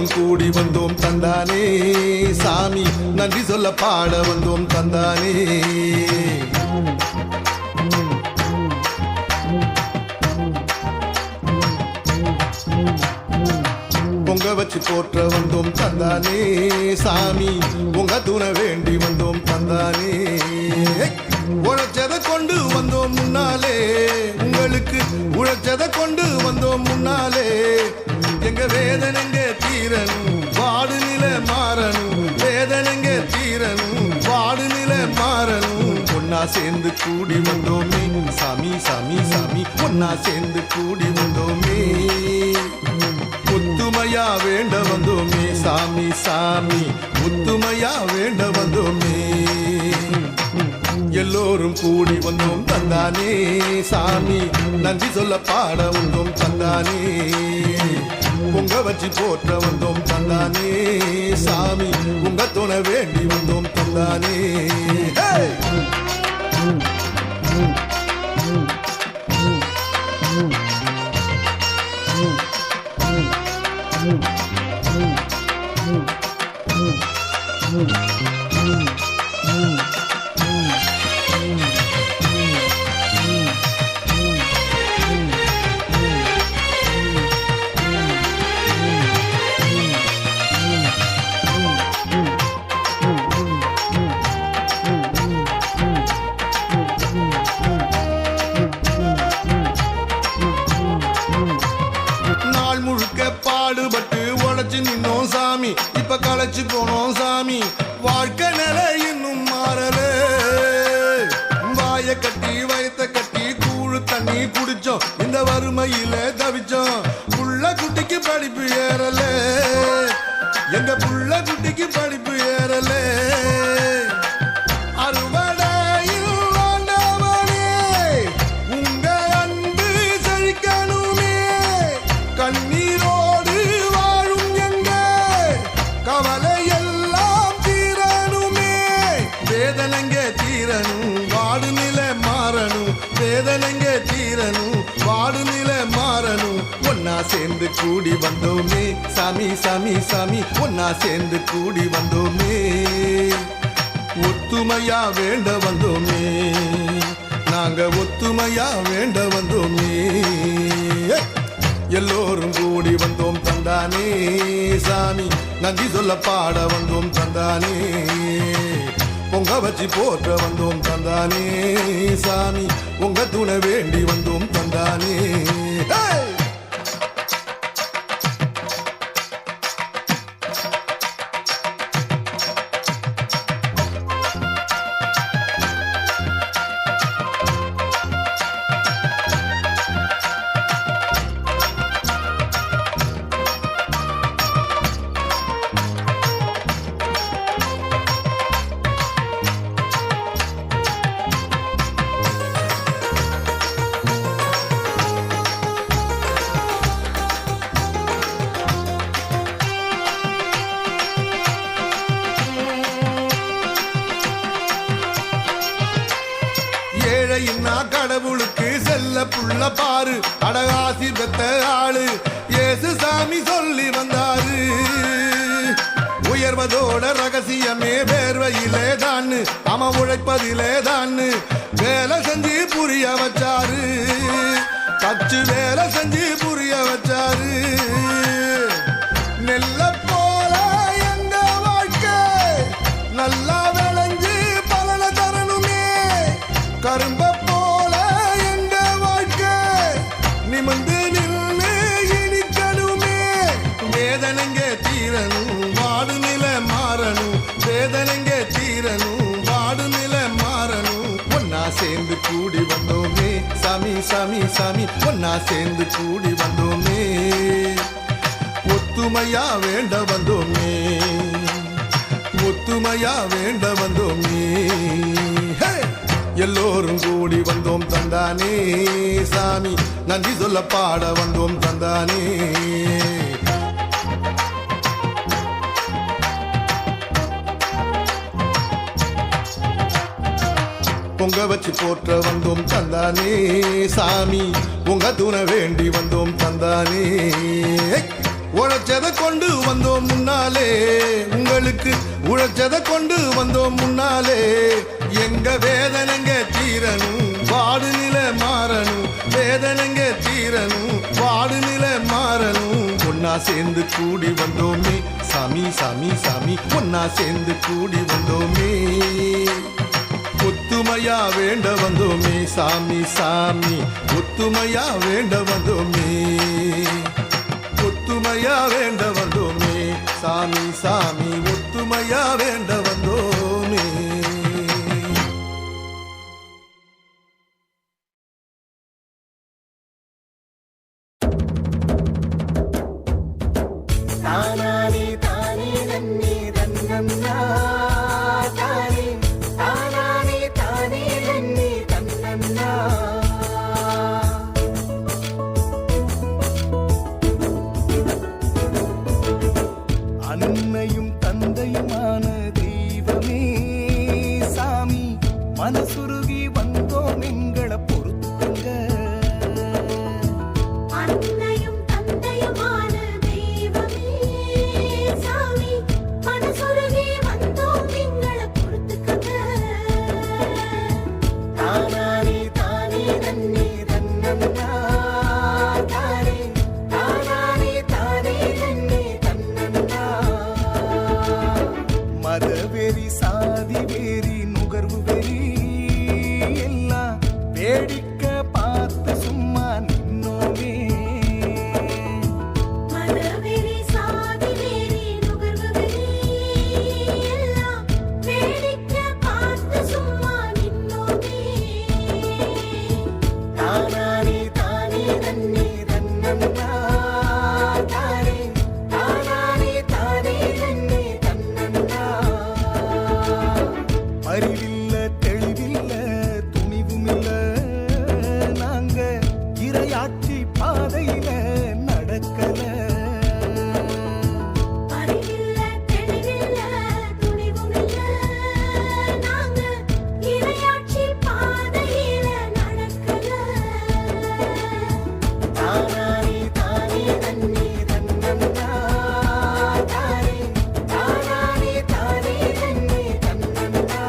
எல்லோரும் கூடி வந்தோம் தந்தானே சாமி நன்றி சொல்ல பாட வந்தோம் தந்தானே பொங்க வச்சு போற்ற வந்தோம் தந்தானே சாமி உங்க துணை வேண்டி வந்தோம் தந்தானே உழைச்சதை கொண்டு வந்தோம் முன்னாலே உங்களுக்கு உழைச்சதை கொண்டு வந்தோம் முன்னாலே எங்க வேதனைங்க தீரணும் வாடு நிலை மாறணும் வேதனைங்க தீரணும் வாடு நிலை மாறணும் ஒன்னா சேர்ந்து கூடி வந்தோமே சாமி சாமி சாமி ஒன்னா சேர்ந்து கூடி வந்தோமே ஒத்துமையா வேண்ட வந்தோமே சாமி சாமி ஒத்துமையா வேண்ட வந்தோமே எல்லோரும் கூடி வந்தோம் தந்தானே சாமி நன்றி சொல்ல பாட வந்தோம் தந்தானே பொங்க வச்சு போற்ற வந்தோம் தந்தானே சாமி உங்க துணை வேண்டி வந்தோம் தந்தானே பாடுபட்டு உழைச்சு நின்னோம் சாமி இப்ப களைச்சு போனோம் சாமி வாழ்க்கை நிலை இன்னும் மாறல வாய கட்டி வயத்த கட்டி கூழு தண்ணி குடிச்சோம் இந்த வறுமையில தவிச்சோம் புள்ள குட்டிக்கு படிப்பு ஏறல எங்க புள்ள குட்டிக்கு படிப்பு ஏறல வாடு நிலை மாறணும் வேதனைங்க தீரணும் வாடு நிலை மாறணும் ஒன்னா சேர்ந்து கூடி வந்தோமே சாமி சாமி சாமி ஒன்னா சேர்ந்து கூடி வந்தோமே ஒத்துமையா வேண்ட வந்தோமே நாங்க ஒத்துமையா வேண்ட வந்தோமே எல்லோரும் கூடி வந்தோம் தந்தானே சாமி நன்றி சொல்ல பாட வந்தோம் தந்தானே பொங்க வச்சு போற்ற வந்தோம் தந்தானே சாமி உங்க துணை வேண்டி வந்தோம் தந்தானே கடவுளுக்கு செல்ல புள்ள பாரு அடகாசி பெத்த ஆளு ஏசு சாமி சொல்லி வந்தாரு உயர்வதோட ரகசியமே வேர்வையிலே தான் அவன் உழைப்பதிலே தான் வேலை செஞ்சு புரிய வச்சாரு கச்சு வேலை செஞ்சு புரிய வச்சாரு நெல்ல போல எங்க வாழ்க்கை நல்லா விளைஞ்சு பலனை தரணுமே கரும்ப நிமிர்ந்து நின்று இனிக்கணுமே வேதனைங்க தீரணும் வாடு நிலை மாறணும் வேதனைங்க தீரணும் வாடு நிலை மாறணும் ஒன்னா சேர்ந்து கூடி வந்தோமே சாமி சாமி சாமி ஒன்னா சேர்ந்து கூடி வந்தோமே ஒத்துமையா வேண்ட வந்தோமே ஒத்துமையா வேண்ட வந்தோமே எல்லோரும் கூடி வந்தோம் தந்தானே சாமி நன்றி சொல்ல பாட வந்தோம் தந்தானே பொங்க வச்சு போற்ற வந்தோம் தந்தானே சாமி உங்க துணை வேண்டி வந்தோம் தந்தானே உழைச்சதை கொண்டு வந்தோம் முன்னாலே, உங்களுக்கு உழைச்சதை கொண்டு வந்தோம் முன்னாலே. எங்க வேதனைங்க தீரணும், வாடு நிலை மாறணும், வேதனைங்க தீரணும், வாடு நிலை மாறணும். ஒன்னா சேர்ந்து கூடி வந்தோமே சாமி சாமி சாமி, ஒன்னா சேர்ந்து கூடி வந்தோமே. ஒத்துமையா வேண்ட வந்தோமே சாமி சாமி, ஒத்துமையா வேண்ட வந்தோமே. ஒத்துமையா வேண்ட வந்தோமே சாமி சாமி, ஒத்துமையா வேண்ட வந்தோமே. தானானே தானே நன்னே தன்னன்னா தானே, தானானே தானே நன்னே தன்னன்னா. அன்னையும் தந்தையுமான தெய்வமே சாமி, மனசுருகி வந்தோம் எங்களை பொறுத்துங்க. அன்னையும் தந்தையுமான தெய்வமே சாமி, மனசுருகி வந்தோம் எங்களை பொறுத்துக்கங்க. தானானே தானே நன்னே தன்னன்னா தானே, தானானே தானே நன்னே தன்னன்னா. மதவெறி சாதி வெறி நுகர்வு வெறி எல்லாம் வேடிக்கை பார்த்து சும்மா நின்னோமே. மதவெறி சாதி வெறி நுகர்வு வெறி எல்லாம் வேடிக்கை பார்த்து சும்மா நின்னோமே. தானானே தானே நன்னே தன்னன்னா தானே, தானானே தானே நன்னே தன்னன்னா. அறிவில்ல தெளிவில்ல துணிவுமில்ல, நாங்க இரையாட்சி பாதையில நடக்கல. அறிவில்ல தெளிவில்ல துணிவுமில்ல, நாங்க இறையாட்சி பாதையில நடக்கல. தானானே தானே நன்னே தன்னன்னா தானே, தானானே தானே நன்னே தன்னன்னா.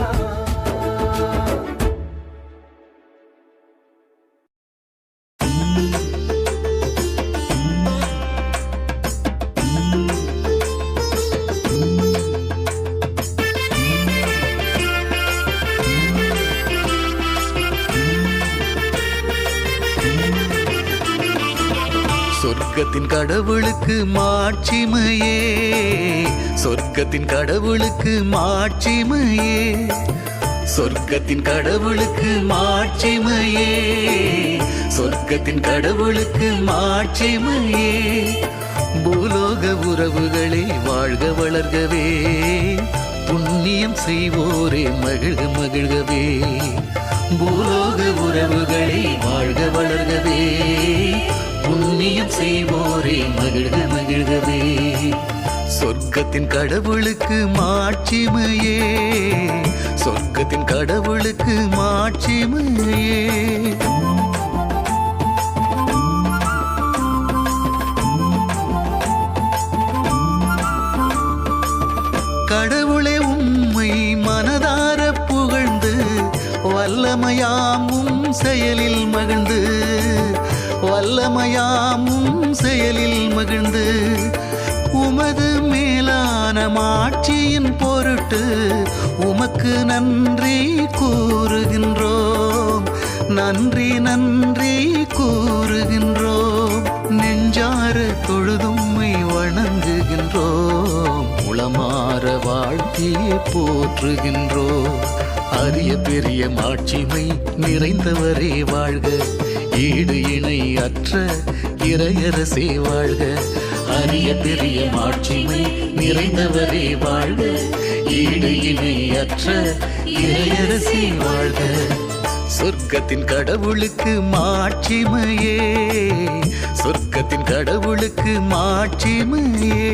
சொர்க்கத்தின் கடவுளுக்கு மாட்சிமையே, சொர்க்கத்தின் கடவுளுக்கு மாட்சிமையே, சொர்க்கத்தின் கடவுளுக்கு மாட்சிமையே, சொர்க்கத்தின் கடவுளுக்கு மாட்சிமையே. பூலோக உறவுகளே வாழ்க வளர்கவே, புண்ணியம் செய்வோரே மகிழ்க மகிழ்கவே. பூலோக உறவுகளே வாழ்க வளர்கவே, புண்ணியம் செய்வோரே மகிழ்க மகிழ்கவே. சொர்க்கத்தின் கடவுளுக்கு மாட்சிமையே, சொர்க்கத்தின் கடவுளுக்கு மாட்சிமையே. கடவுளே உம்மை மனதார புகழ்ந்து, வல்லமையாமும் செயலில் மகிழ்ந்து, வல்லமையாமும் செயலில் மகிழ்ந்து, உமது மேலான மாட்சியின் பொருட்டு உமக்கு நன்றி கூறுகின்றோம், நன்றி நன்றி கூறுகின்றோம். நெஞ்சார தொழுதும்மை வணங்குகின்றோம், உளமாற வாழ்த்தியே போற்றுகின்றோம். அரிய பெரிய மாட்சிமை நிறைந்தவரே வாழ்க, ஈடு இணை அற்ற இறையரசே வாழ்க. அரிய பெரிய மாட்சிமை நிறைந்தவரே வாழ்க, ஈடு இணை அற்ற இறையரசே வாழ்க. சொர்க்கத்தின் கடவுளுக்கு மாட்சிமையே, சொர்க்கத்தின் கடவுளுக்கு மாட்சிமையே.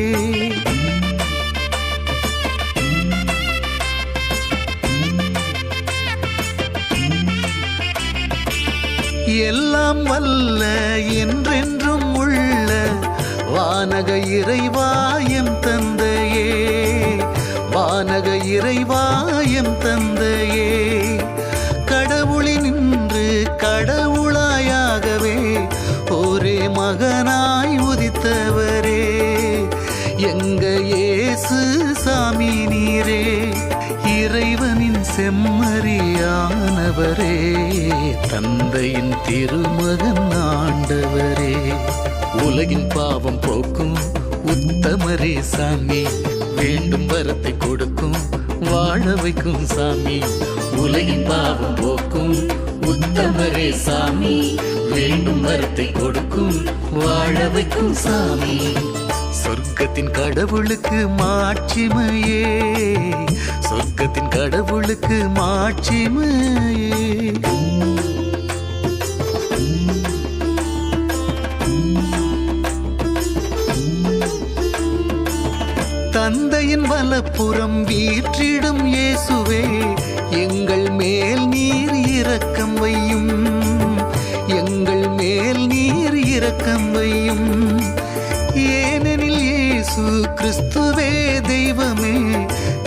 எல்லாம் வல்ல என்றென்றும் உள்ள வானக இறைவாயம் தந்தையே, வானக இறைவாயம் தந்தையே, கடவுளினின்று கடவுளாயாகவே ஒரே மகனாய் உதித்தவரே, எங்க இயேசு சாமி நீரே, இறைவனின் செம்மறியானவரே, தந்தையின் திருமகன் ஆண்டவரே, உலகின் பாவம் போக்கும் உத்தமரே சாமி, வேண்டும் வரத்தை கொடுக்கும் வாழ வைக்கும் சாமி, உலகின் பாவம் போக்கும் உத்தமரே சாமி, வேண்டும் வரத்தை கொடுக்கும் வாழ வைக்கும் சாமி. சொர்க்கத்தின் கடவுளுக்கு மாட்சிமையே, சொர்க்கத்தின் கடவுளுக்கு மாட்சிமையே. தந்தையின் வலப்புறம் வீற்றிடும் இயேசுவே, எங்கள் மேல் நீர் இரக்கம் வையும், எங்கள் மேல் நீர் இரக்கம் வையும். ஏனெனில் இயேசு கிறிஸ்துவே தெய்வமே,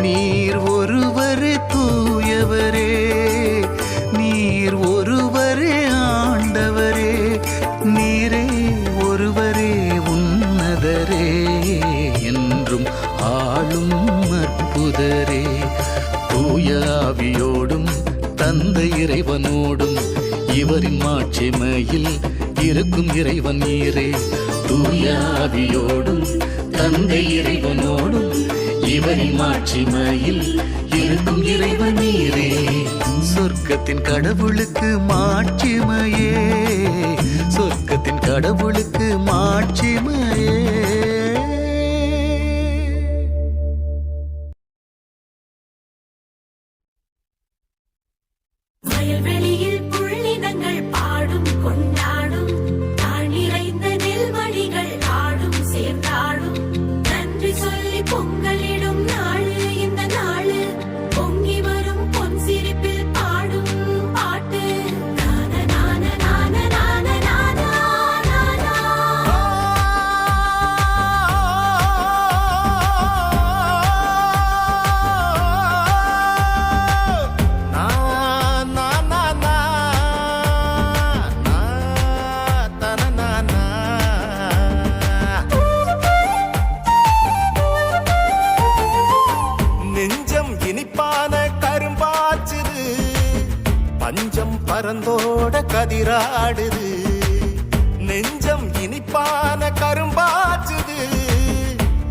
நீர் ஒருவரே தூயவரே, நீர் ஒருவரே ஆண்டவரே, நீரே ஒருவரே உன்னதரே, என்றும் ஆளும் அற்புதரே, தூய ஆவியோடும் தந்தை இறைவனோடும் இவரின் மாட்சிமையில் இருக்கும் இறைவன் நீரே, தூய ஆவியோடும் தந்தை இறைவனோடும் இவரின் மாட்சிமையில் இருக்கும் இறைவன் நீரே, சொர்க்கத்தின் கடவுளுக்கு மாட்சிமையே, சொர்க்கத்தின் கடவுளுக்கு மாட்சிமையே. வயல்வெளியில் புள்ளினங்கள் பாடும் கொண்டாடும், தாழ் நிறைந்த நெல்மணிகள் ஆடும் சேர்ந்தாடும், நன்றி சொல்லி பொங்கலிடும் நாளு இந்த நாளு, பொங்கி வரும் பொன் சிரிப்பில் பாடும் பாட்டு. நான நான நான நான நான நானா. நெஞ்சம் இனிப்பான கரும்பாச்சுது, பஞ்சம் பறந்தோட கதிராடுது. நெஞ்சம் இனிப்பான கரும்பாச்சுது,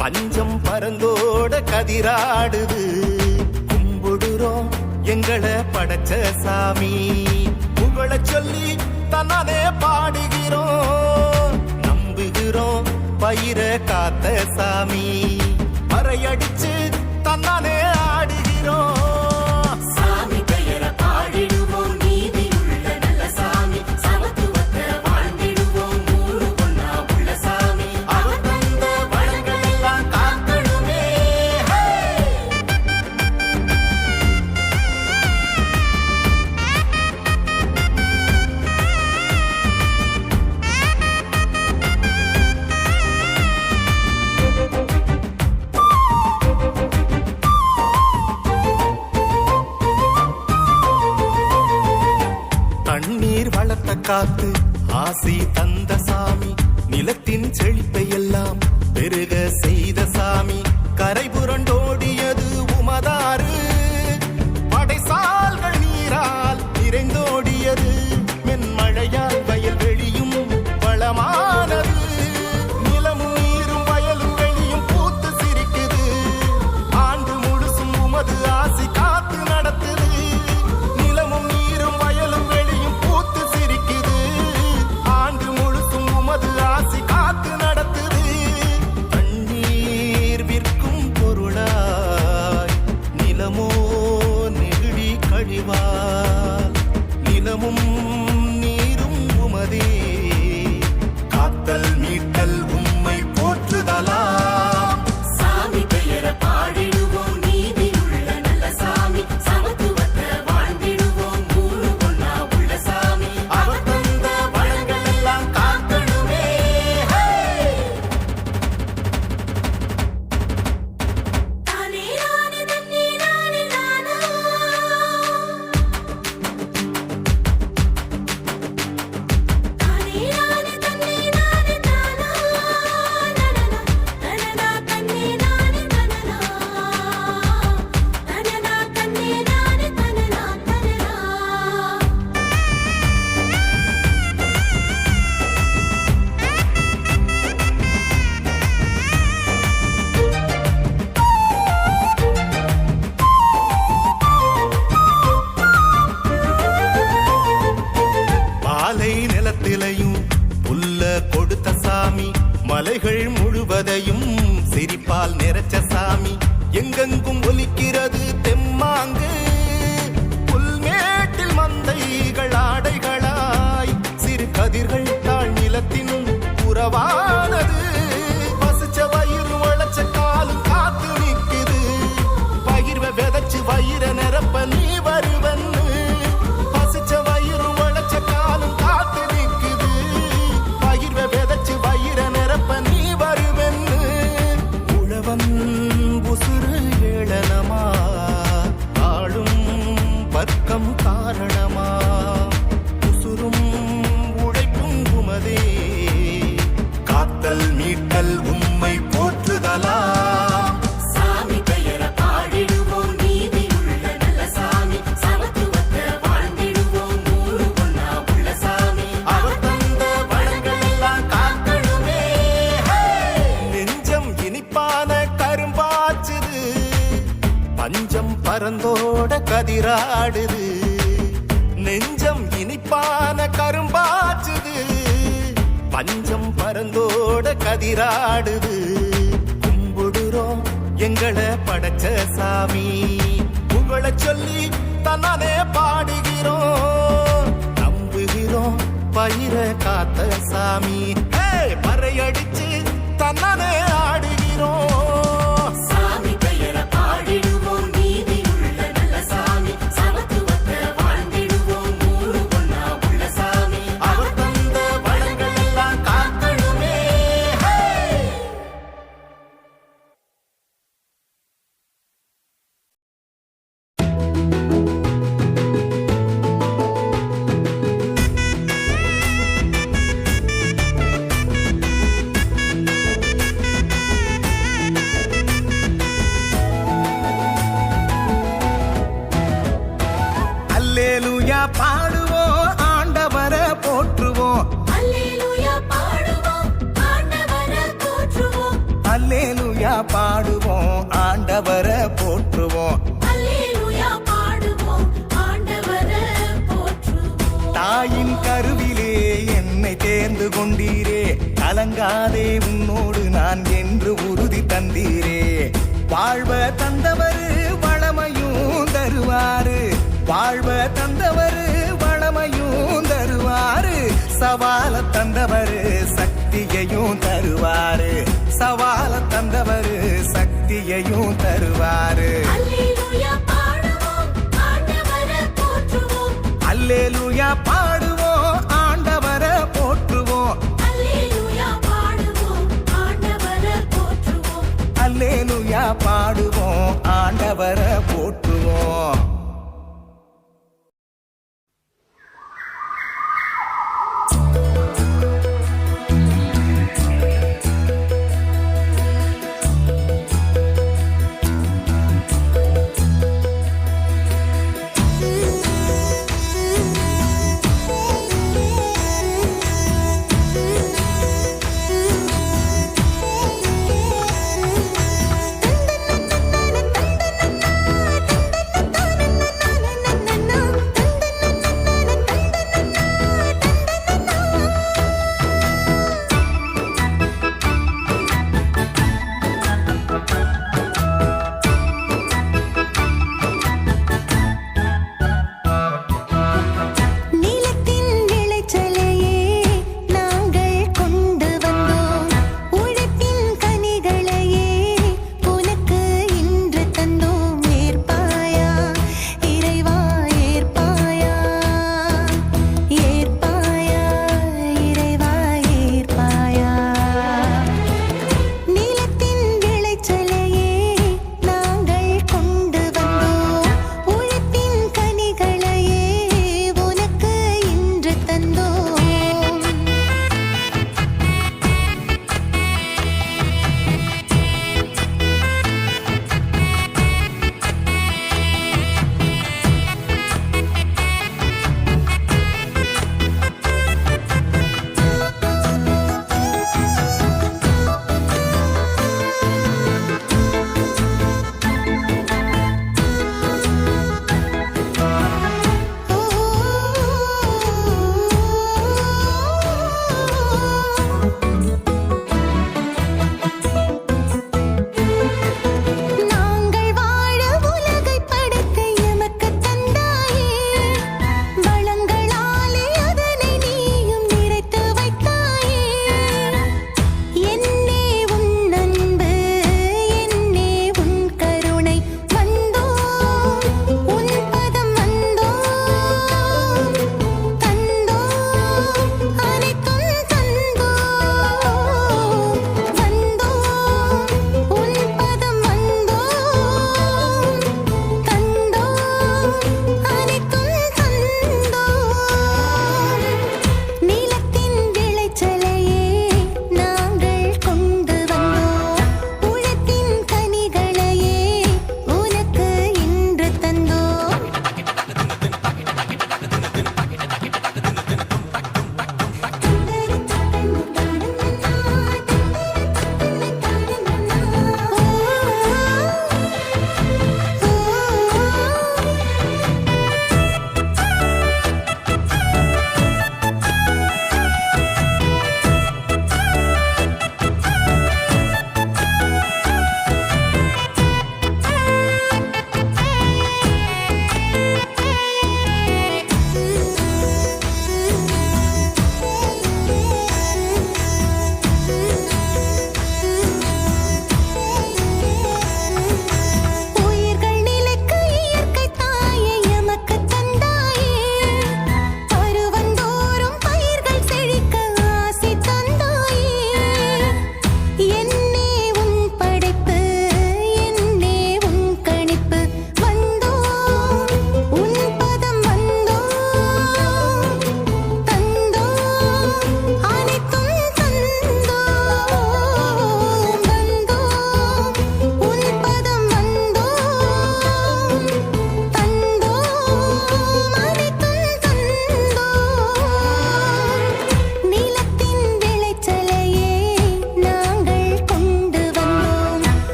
பஞ்சம் பறந்தோட கதிராடுது. கும்பிடுறோம் எங்களை படைச்ச சாமி, புகழ சொல்லி தன்னானே பாடுகிறோம். நம்புகிறோம் பயிர காத்த சாமி, பறையடிச்சு தன்னானே ஆடுகிறோம். சாமி பெயர பாடிடுவோம், நீதியுள்ள நல்ல சாமி, சமத்துவத்தை வாழ்ந்திடுவோம், மூணு பொன்னா உள்ள சாமி, அவர் தந்த வளங்கள் எல்லாம் காக்கணுமே. தண்ணீர் வளர்த்த காத்து ஆசி தந்த சாமி, நிலத்தின் செழிப்பை எல்லாம் பெருக செய்த சாமி, கரை புரண்டோடியது உமதாறு, படைசால்கள் நீரால் நிறைந்தோடியது, மென்மழையால் வயல்வெளியும் வளமானது, நிலமும் நீரும் வயலும் வெளியும் பூத்து சிரிக்குது, ஆண்டு முழுசும் உமது ஆசி காத்து நடத்துது, நிலமும் நீரும் வயலும் வெளியும் பூத்து சிரிக்குது, ஆண்டு முழுசும் உமது ஆசி காத்து நடத்துது. தண்ணீர் விற்கும் பொருளாய், நிலமோ நெகிழி கழிவாய், மலைகள் முழுவதையும் சிரிப்பால் நிறைச்ச சாமி எங்கெங்கும் ஒலிக்கிறது தெம்மாங்கு புல்மேட்டில் மந்தைகள் ஆடைகளாய் சிறு கதிர்கள் தாழ் நிலத்தின் உறவானது பசிச்ச வயிறு உழைச்ச காலும் காத்து நிக்குது பகிர்வ விதைச்சு வயிற நிரப்ப நீ வருவன்னு பசிச்ச வயிறு உழைச்ச காலும் காத்து நிக்குது பகிர்வ விதைச்சு வயிற நிரப்ப நீ வருவன்னு உழவன் உசுறு ஏளனமா ஆளும் வர்க்கம் காரணமா உசுரும் உழைப்பும் உமதே காத்தல் மீட்டல் உம்மை போற்றுதலா சாமி பெயரை பாடிடுவோம் நீதியுள்ள நல்ல சாமி சமத்துவத்தை வாழ்ந்திடுவோம் மூணு பொண்ணா உள்ள சாமி அவர் தந்த வளங்கள் எல்லாம் காக்கணுமே நெஞ்சம் இனிப்பான கரும்பாச்சுது பஞ்சம் பறந்தோட கதிராடுது நெஞ்சம் இனிப்பான கரும்பாச்சுது பஞ்சம் பறந்தோட கதிராடுது கும்பிடுறோம் எங்களை படைச்ச சாமி புகழ சொல்லி தன்னானே பாடுகிறோம் நம்புகிறோம் பயிர காத்த சாமி பறையடிச்சு தன்னானே ஆடுகிறோம் சாமி பெயரை பாடிடுவோம் நீதியுள்ள நல்ல சாமி சமத்துவத்தை வாழ்ந்திடுவோம் மூணு பொண்ணா உள்ள சாமி அவர் தந்த வளங்கள் எல்லாம் காக்கணுமே அல்லேலூயா பாடுவோம் ஆண்டவரை போற்றுவோம் அல்லேலூயா பாடுவோம் ஆண்டவரை போற்றுவோம் அல்லேலூயா பாடுவோம் ஆண்டவரை போற்றுவோம் அல்லேலூயா பாடுவோம் ஆண்டவரை போற்றுவோம் தாயின் கருவிலே என்னை தேர்ந்து கொண்டீரே கலங்காதே உன்னோடு நான் என்று உறுதி தந்தீரே வாழ்வ தந்தவரு வளமையும் தருவாரு வாழ்வ தந்தவரு வளமையும் தருவாரு சவால தந்தவரு சக்தியையும் தருவாரு சவால தந்தவரு சக்தியையும் தருவாரு அல்லேலூயா பாடுவோம் ஆண்டவரை போற்றுவோம் அல்லேலூயா பாடுவோம் ஆண்டவரை போற்றுவோம் அல்லேலூயா பாடுவோம் ஆண்டவரை போற்றுவோம் அல்லேலூயா பாடுவோம் ஆண்டவரை போற்றுவோம்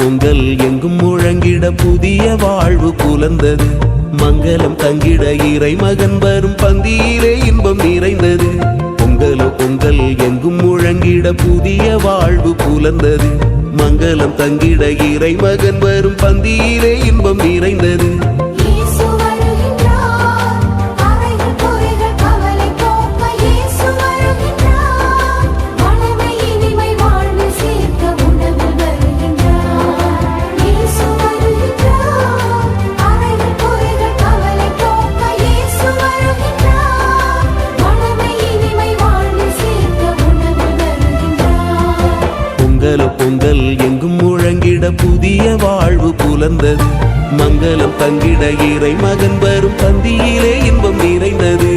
பொங்கல் எங்கும் முழங்கிட புதிய வாழ்வு புலர்ந்தது. மங்களம் தங்கிட இறை மகன் வரும் பந்தியிலே இன்பம் நிறைந்தது. பொங்கலோ பொங்கல் எங்கும் முழங்கிட புதிய வாழ்வு புலர்ந்தது. மங்களம் தங்கிட இறை மகன் வரும் பந்தியிலே இன்பம் நிறைந்தது. இயேசு வருகின்றார், அறைகள் பொறைகள் கவலை போக்க இயேசு வருகின்றார். மனமை இனிமை வாழ்வில் சேர்க்க உணவில் வருகின்றார். இயேசு வருகின்றார், அறைகள் பொறைகள் கவலை போக்க இயேசு வருகின்றார். மனமை இனிமை வாழ்வில் சேர்க்க உணவில் வருகின்றார். பொங்கலோ பொங்கல் எங்கும் முழங்கிட புதிய வாழ்வு புலர்ந்தது. மங்களம் தங்கிட இறை மகன் வரும் பந்தியிலே இன்பம் நிறைந்தது.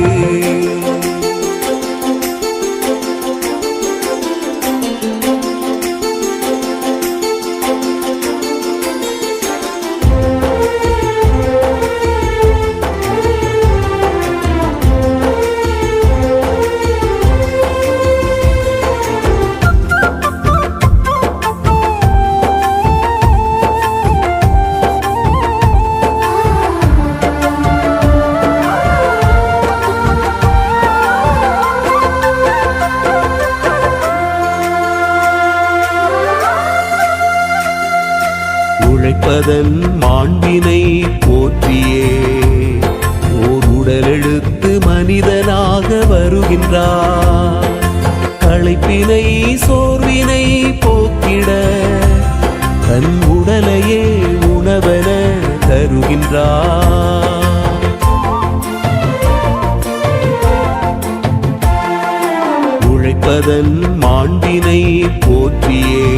உழைப்பதன் மாண்பினை போற்றியே ஓர் உடலெடுத்து மனிதனாக வருகின்றார். களைப்பினை சோர்வினை போக்கிட தன் உடலையே உணவென தருகின்றார். உழைப்பதன் மாண்பினை போற்றியே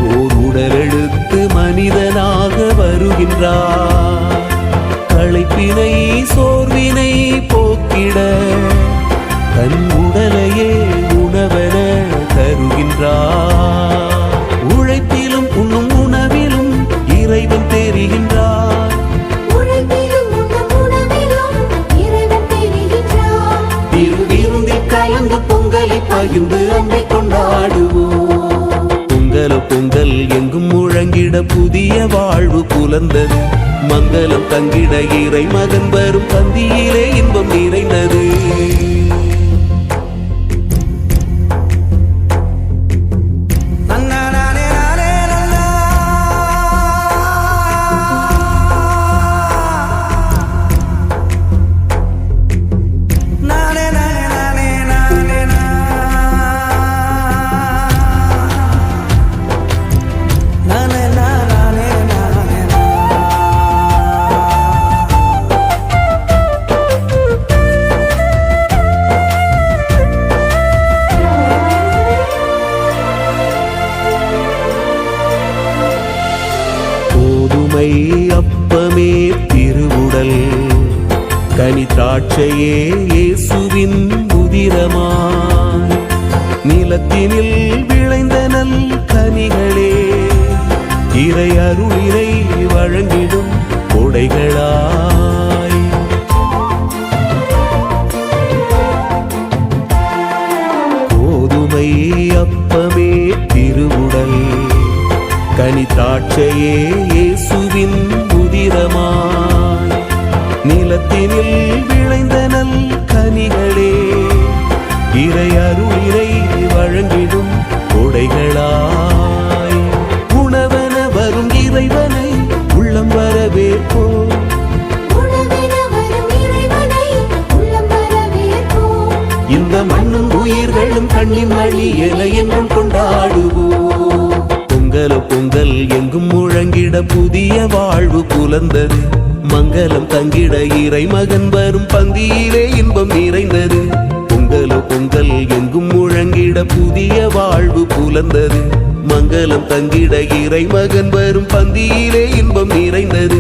ஓர் உடலெடுத்து மனிதனாக வருகின்றார். களைப்பினை சோர்வினை போக்கிட தன் உடலையே உணவென தருகின்றார். உழைப்பிலும் உண்ணும் உணவிலும் இறைவன் தெரிகின்றார். உழைப்பிலும் உண்ணும் உணவிலும் இறைவன் தெரிகின்றார். திருவிருந்தில் கலந்து பொங்கலை பகிர்ந்து அன்பை கொண்டாடுவோம். பொங்கலோ பொங்கல் எங்கும் முழங்கிட புதிய வாழ்வு புலர்ந்தது. மங்களம் தங்கிட இறை மகன் வரும் பந்தியிலே இன்பம் நிறைந்தது. கோதுமை அப்பமே திருவுடல், கனி திராட்சையே இயேசுவின் உதிரமாய். நிலத்தினில் விளைந்த நல் கனிகளே இறை அருளினை வழங்கிடும் கொடைகளாய். கோதுமை அப்பமே திருவுடல், கனி திராட்சையே இயேசுவின் உதிரமாய். நிலத்தினில் விளைந்த நல் கனிகளே இறை அருளினை வழங்கிடும் கொடைகளாய். உணவென வரும் இறைவனை உள்ளம் வரவேற்போம். உணவென வரும் இறைவனை உள்ளம் வரவேற்போம். இந்த மண்ணும் உயிர்களும் கண்ணின் வழி என என்றும் கொண்டாடுவோம். பொங்கலோ பொங்கல் எங்கும் முழங்கிட புதிய வாழ்வு புலர்ந்தது. மங்களம் தங்கிட இறை மகன் வரும் பந்தியிலே இன்பம் நிறைந்தது. பொங்கலோ பொங்கல் எங்கும் முழங்கிட புதிய வாழ்வு புலர்ந்தது. மங்களம் தங்கிட இறை மகன் வரும் பந்தியிலே இன்பம் நிறைந்தது.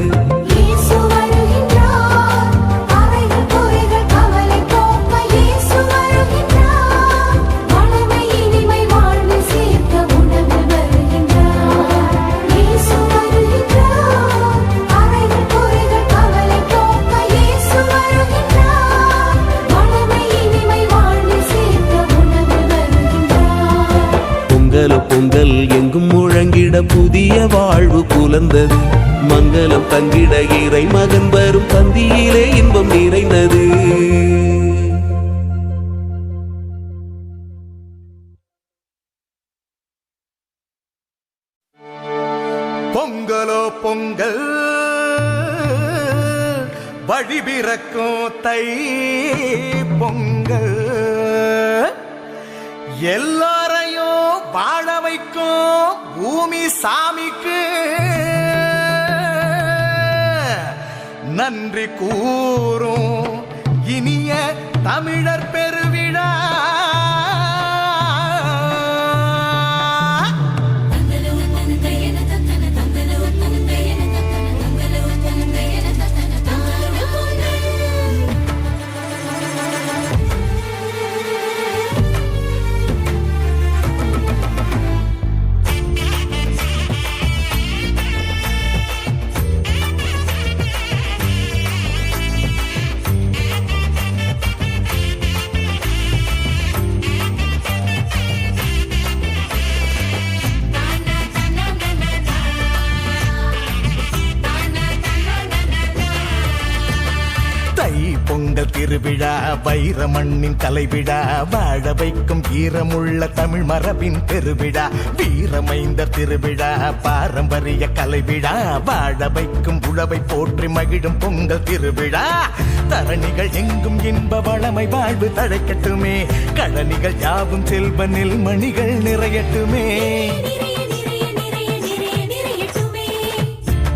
இயேசு வருகின்றார், அறைகள் பொறைகள் கவலை போக்க இயேசு வருகின்றார். மனமை இனிமை வாழ்வில் சேர்க்க உணவில் வருகின்றார். இயேசு வருகின்றார், அறைகள் பொறைகள் கவலை போக்க இயேசு வருகின்றார். மனமை இனிமை வாழ்வில் சேர்க்க உணவில் வருகின்றார். பொங்கலோ பொங்கல் எங்கும் முழங்கிட முழங்கிட புதிய வாழ்வு புலர்ந்தது. மங்களம் தங்கிட இறை மகன் வரும் பந்தியிலே இன்பம் நிறைந்தது. பொங்கலோ பொங்கல் வழிபிறக்கும் தை பொங்கல் எல்லாரையும் வாழ வைக்கும் பூமி சாமிக்கு நன்றி கூறும் இனிய தமிழர் பெருவிழா. பொங்கல் திருவிழா வைர மண்ணின் கலைவிழா வாழ வைக்கும் ஈரமுள்ள தமிழ் மரபின் பெருவிழா வீரமைந்த திருவிழா பாரம்பரிய கலைவிழா வாழ வைக்கும் உழவை போற்றி மகிழும் பொங்கல் திருவிழா. தரணிகள் எங்கும் இன்ப வளமை வாழ்வு தழைக்கட்டுமே கழனிகள் யாவும் செல்வ நெல்மணிகள் நிறையட்டுமே.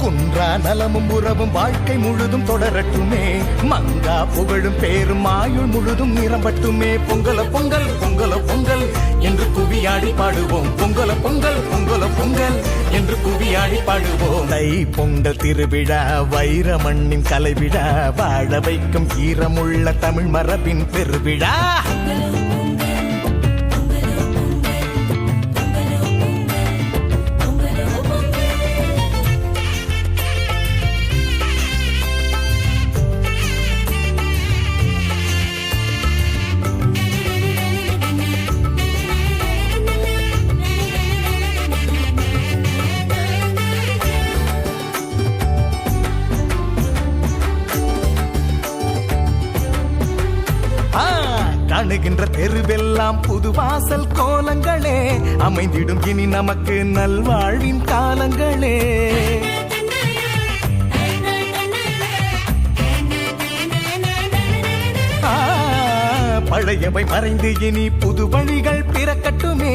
குன்றா நலமும் உறவும் வாழ்க்கை முழுதும் தொடரட்டுமே மங்கா புகழும் பேரும் ஆயுள் முழுதும் நிரம்பட்டுமே. பொங்கல பொங்கல் பொங்கல பொங்கல் என்று குவியாடி பாடுவோம் பொங்கல பொங்கல் பொங்கல பொங்கல் என்று குவியாடி பாடுவோம். தை பொங்கல் திருவிழா வைர மண்ணின் கலைவிழா வாழ வைக்கும் ஈரமுள்ள தமிழ் மரபின் பெருவிழா. காணுகின்ற தெருவெல்லாம் புது வாசல் கோலங்களே அமைந்திடும் இனி நமக்கு நல்வாழ்வின் காலங்களே. பழையவை மறைந்து இனி புது வழிகள் பிறக்கட்டுமே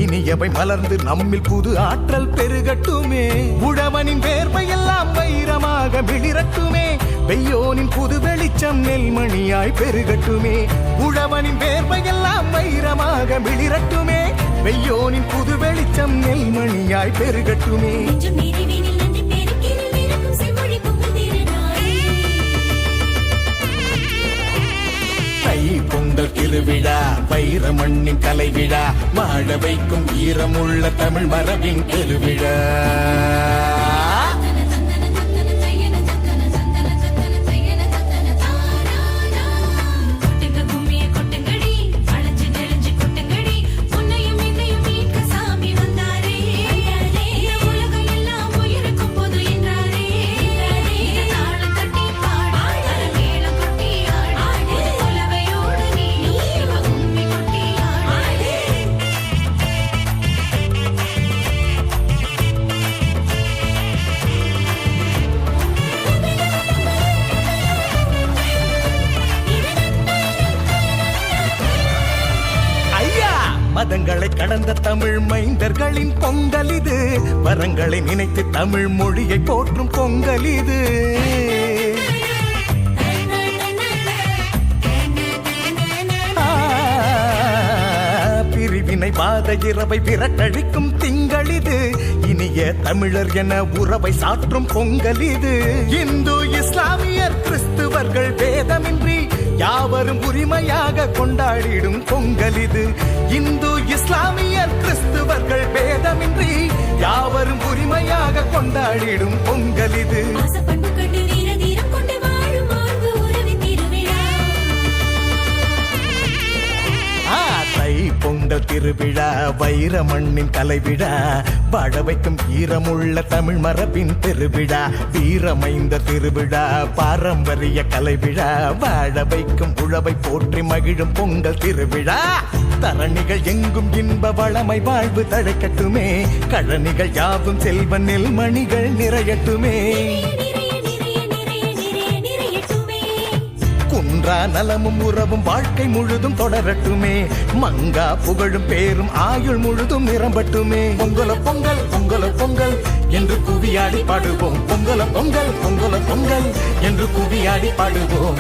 இனியவை மலர்ந்து நம்மில் புது ஆற்றல் பெருகட்டுமே. உழவனின் வேர்வையெல்லாம் வைரமாக விளிரட்டுமே வெய்யோனின் புது வெளிச்சம் நெல்மணியாய் பெருகட்டுமே. உழவனின் வேர்வையெல்லாம் வைரமாக விளிரட்டுமே வெய்யோனின் புது வெளிச்சம் நெல்மணியாய் பெருகட்டுமே. பொங்கல் திருவிழா வைர மண்ணின் கலைவிழா வாழ வைக்கும் ஈரமுள்ள தமிழ் மரபின் பெருவிழா. மதங்களை கடந்த தமிழ் மைந்தர்களின் பொங்கல் இது வரங்களை நினைத்து தமிழ் மொழியை போற்றும் பொங்கல் இது. பிரிவினை வாத இரவை விரட்டழிக்கும் திங்கள் இது இனிய தமிழர் என உறவை சாற்றும் பொங்கல் இது. இந்து இஸ்லாமியர் கிறிஸ்துவர்கள் வேதமின்றி யாவரும் உரிமையாக கொண்டாடிடும் பொங்கல் இது. இந்து இஸ்லாமியர் கிறிஸ்துவர்கள் பேதமின்றி யாவரும் உரிமையாக கொண்டாடிடும் பொங்கல் இது. தை பொங்கல் பொங்கல் திருவிழா வைர மண்ணின் கலைவிழா வாழ வைக்கும் ஈரமுள்ள தமிழ் மரபின் திருவிழா வீரமைந்த திருவிழா பாரம்பரிய கலைவிழா வாழ வைக்கும் உழவை போற்றி மகிழும் பொங்கல் திருவிழா தரணிகள் எங்கும் இன்ப வளமை வாழ்வு தழைக்கட்டுமே கழனிகள் யாவும் செல்வ நெல்மணிகள் நிறையட்டுமே குன்றா நலமும் உறவும் வாழ்க்கை முழுதும் தொடரட்டுமே மங்கா புகழும் பேரும் ஆயுள் முழுதும் நிரம்பட்டுமே பொங்கல பொங்கல் பொங்கல பொங்கல் என்று குவியாடி பாடுவோம் பொங்கல பொங்கல் பொங்கல பொங்கல் என்று குவியாடி பாடுவோம்